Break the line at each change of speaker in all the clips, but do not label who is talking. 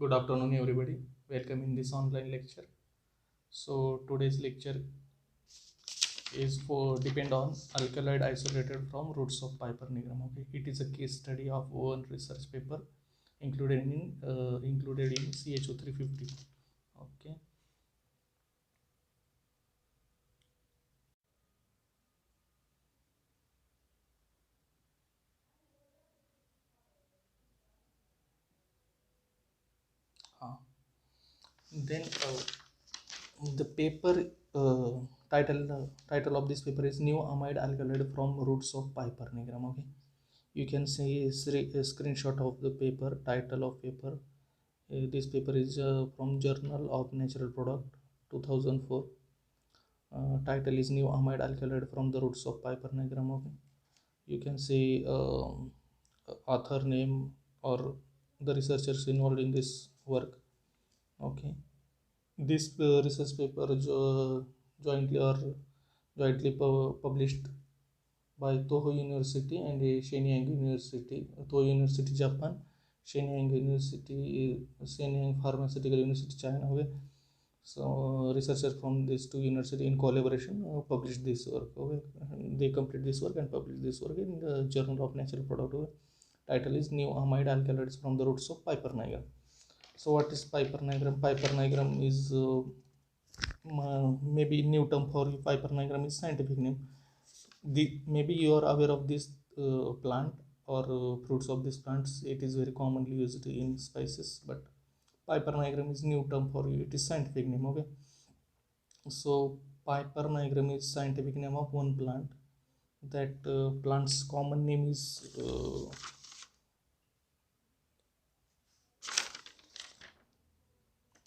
Good afternoon, everybody. Welcome in this online lecture. So today's lecture is for depend on alkaloid isolated from roots of Piper nigrum. Okay, it is a case study of one research paper included in CHO 350. Okay. Uh, then the paper title of this paper is new amide alkaloid from roots of Piper nigrum. Okay, you can see a screenshot of the paper, title of paper. This paper is from Journal of Natural Product 2004. Title is new amide alkaloid from the roots of Piper nigrum. Okay, you can see author name or the researchers involved in this work. Okay, this research paper jointly or jointly published by Toho University and Shenyang University, Toho University Japan, Shenyang University, Shenyang Pharmaceutical University China. Okay, so researchers from these two universities in collaboration published this work. Okay, they complete this work and publish this work in the Journal of Natural Product. Okay. Title is new amide alkaloids from the roots of Piper nigrum. So what is Piper nigrum? Piper nigrum is maybe new term for you. Piper nigrum is scientific name. Maybe you are aware of this plant or fruits of these plants. It is very commonly used in spices, but Piper nigrum is new term for you. It is scientific name. Okay, so Piper nigrum is scientific name of one plant. That plant's common name is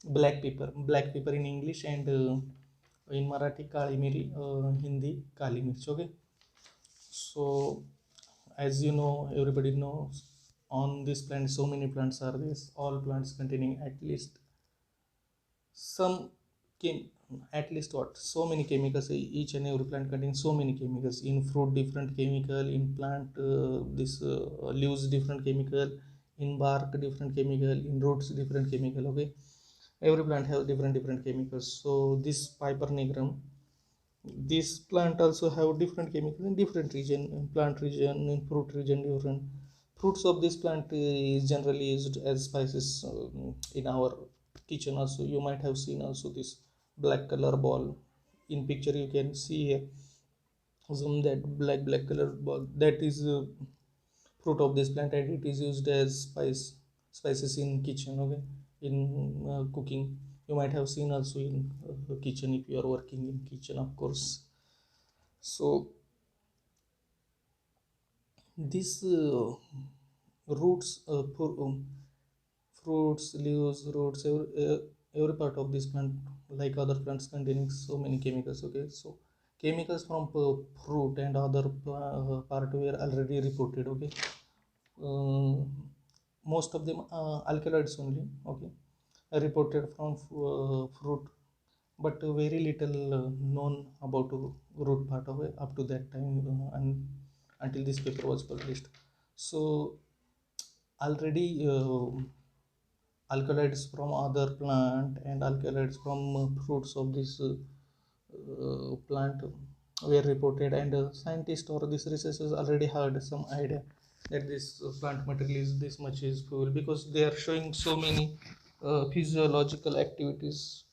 black pepper in English, and in Marathi kali miri, Hindi kali mirch. Okay, so as you know, everybody knows, on this plant so many plants are there, all plants containing at least some at least what, so many chemicals. Each and every plant contains so many chemicals. In fruit different chemical, in plant this leaves different chemical, in bark different chemical, in roots different chemical. Okay, every plant has different chemicals. So this Piper nigrum, this plant also have different chemicals in different region, in plant region, in fruit region. Different fruits of this plant is generally used as spices in our kitchen. Also you might have seen also this black color ball in picture. You can see here some that black color ball, that is fruit of this plant, and it is used as spices in kitchen. Okay, in cooking. You might have seen also in kitchen if you are working in kitchen, of course. So this roots fruits, leaves, roots, every part of this plant, like other plants, containing so many chemicals. Okay, so chemicals from fruit and other part were already reported. Okay, uh, most of them alkaloids only. Okay, reported from fruit, but very little known about root part of it up to that time, and until this paper was published. So already alkaloids from other plant and alkaloids from fruits of this plant were reported, and scientists or these researchers already had some idea that this plant material is this much is fuel, because they are showing so many physiological activities.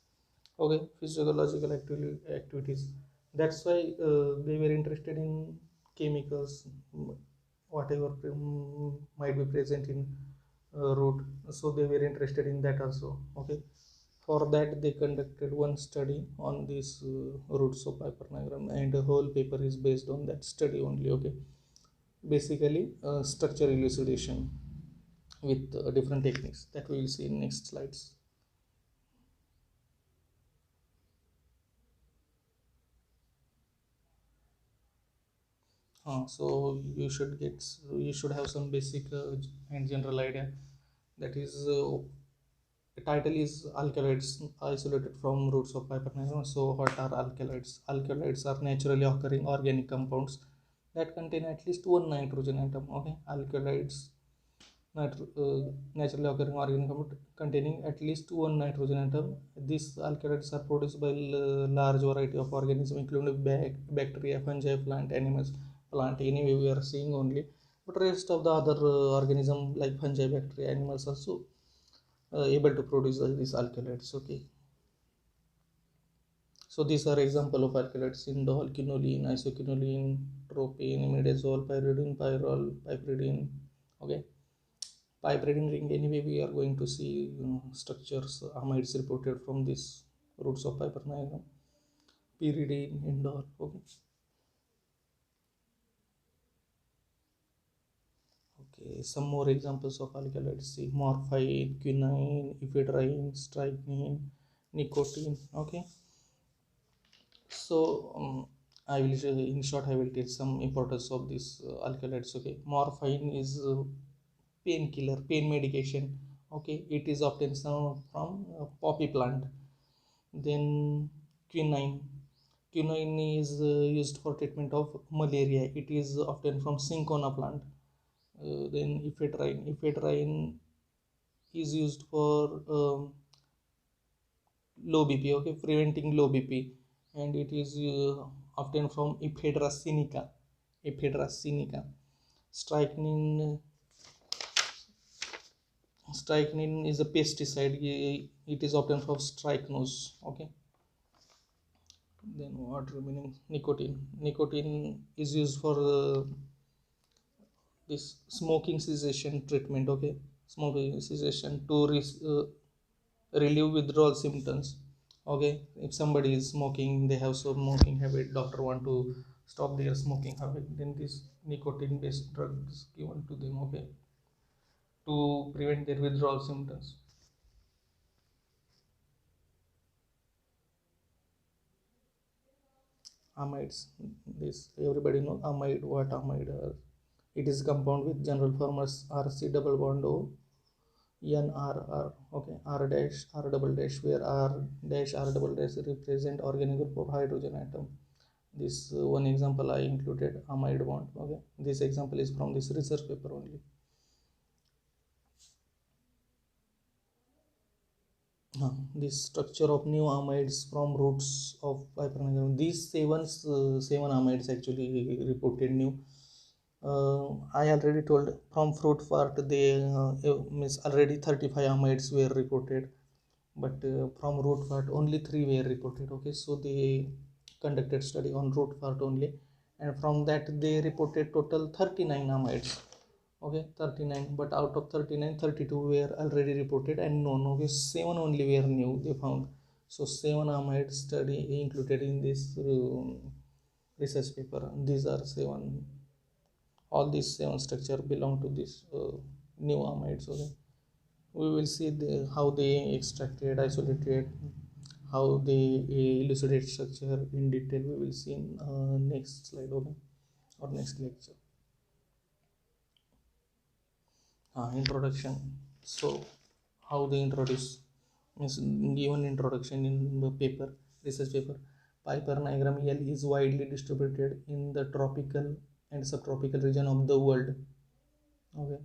Okay, physiological activities. That's why they were interested in chemicals, whatever might be present in root. So they were interested in that also. Okay, for that they conducted one study on these roots of Piper nigrum, and the whole paper is based on that study only. Okay, basically structure elucidation with different techniques that we will see in next slides. So you should have some basic and general idea. That is, the title is alkaloids isolated from roots of Piper nigrum. So what are alkaloids? Alkaloids are naturally occurring organic compounds that contain at least one nitrogen atom. Okay, alkaloids naturally occurring organism containing at least one nitrogen atom. These alkaloids are produced by large variety of organisms, including bacteria, fungi, plant, animals. Plant anyway we are seeing only, but rest of the other organism like fungi, bacteria, animals also able to produce these alkaloids. Okay, so these are example of alkaloids: indole, quinoline, isoquinoline, tropine, imidazole, pyridine, pyrrole, piperidine. Okay, piperidine ring, anyway we are going to see structures, amides reported from these roots of piperidine, pyridine, indole. Okay, okay, some more examples of alkaloids: see, morphine, quinine, ephedrine, strychnine, nicotine. Okay, so I will in short I will tell some importance of these alkaloids. Okay, morphine is painkiller, pain medication. Okay, it is obtained from poppy plant. Then quinine, quinine is used for treatment of malaria. It is obtained from cinchona plant. Then ephedrine, ephedrine is used for low bp. Okay, preventing low bp, and it is obtained from ephedra sinica. Ephedra sinica. Strychnine, strychnine is a pesticide. It is obtained from strychnose. Okay, then what remaining? Nicotine, nicotine is used for this smoking cessation treatment. Okay, smoking cessation to relieve withdrawal symptoms. Okay, if somebody is smoking, they have some smoking habit, doctor want to stop their smoking habit, then this nicotine based drug is given to them. Okay, to prevent their withdrawal symptoms. Amides, this everybody know amide. What amide are? It is compound with general form as RC double bond O NRR. Okay, R dash R double dash, where R dash R double dash represent organic group of hydrogen atom. This one example I included amide bond. Okay, this example is from this research paper only. This structure of new amides from roots of piperidine. These seven amides actually reported new. I already told from fruit part they means already 35 amides were reported, but from root part only 3 were reported. Okay, so they conducted study on root part only, and from that they reported total 39 amides. Okay, 39, but out of 39, 32 were already reported and known. Okay, 7 only were new they found. So 7 amide study included in this research paper. These are 7, all these 7 structure belong to this new amides. Okay, we will see how they extracted, isolated, how they elucidate structure in detail. We will see in next slide. Okay, or next lecture. Introduction. So how they introduce is given introduction in the paper, research paper. Piper nigrum L is widely distributed in the tropical and subtropical region of the world. Okay,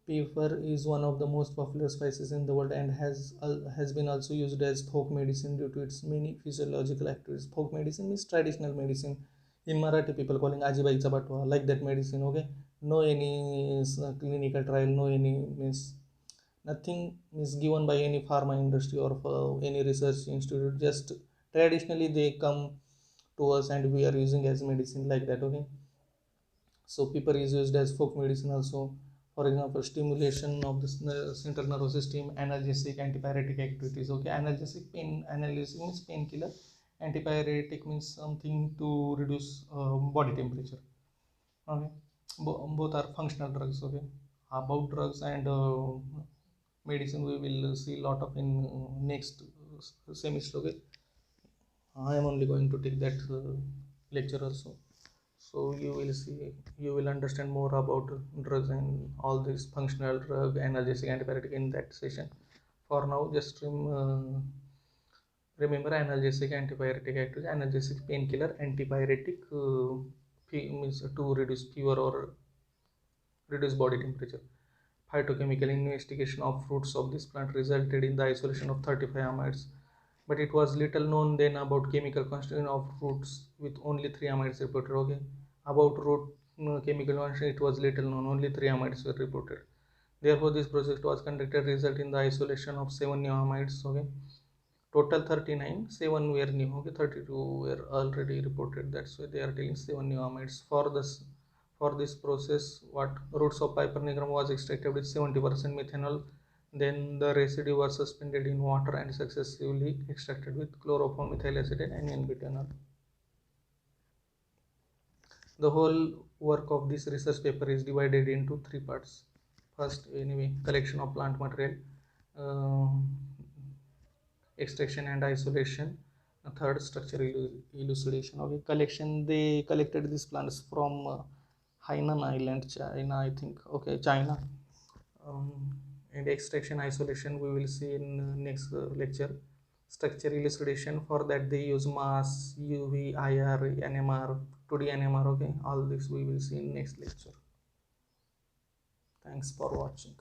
pepper is one of the most popular spices in the world and has been also used as folk medicine due to its many physiological activities. Folk medicine means traditional medicine. In Marathi, people calling Ajibaicha Batwa, like that medicine. Okay, no any clinical trial, no any means nothing is given by any pharma industry or any research institute. Just traditionally they come to us and we are using as medicine, like that. Okay, so pepper is used as folk medicine also. For example, stimulation of the central nervous system, analgesic, antipyretic activities. Okay, analgesic, pain analgesic means painkiller, antipyretic means something to reduce body temperature. Okay, both are functional drugs. Okay, about drugs and medicine we will see a lot of in next semester. Okay, I am only going to take that lecture also. So you will see, you will understand more about drugs and all this functional drug, analgesic, antipyretic in that session. For now, just remember analgesic, antipyretic activities. Analgesic, painkiller, antipyretic means to reduce fever or reduce body temperature. phytochemical investigation of fruits of this plant resulted in the isolation of 35 amides, but it was little known then about chemical constitution of fruits with only 3 amides reported. Okay, about root chemical constitution it was little known, only 3 amides were reported. Therefore this process was conducted result in the isolation of 7 new amides. Okay, total 39, 7 were new. Okay, 32 were already reported, that's why they are telling 7 new amides. For this process, what roots of Piper nigrum was extracted with 70% methanol, then the residue was suspended in water and successively extracted with chloroform-methyl acetate and N-butanol. The whole work of this research paper is divided into 3 parts. First, anyway, collection of plant material, extraction and isolation. Third, structural elucidation. Okay, collection, they collected these plants from Hainan Island, China, I think. Okay, China. And extraction isolation we will see in next lecture. Structure elucidation, for that they use mass, UV, IR, NMR, 2D NMR. Okay, all this we will see in next lecture. Thanks for watching.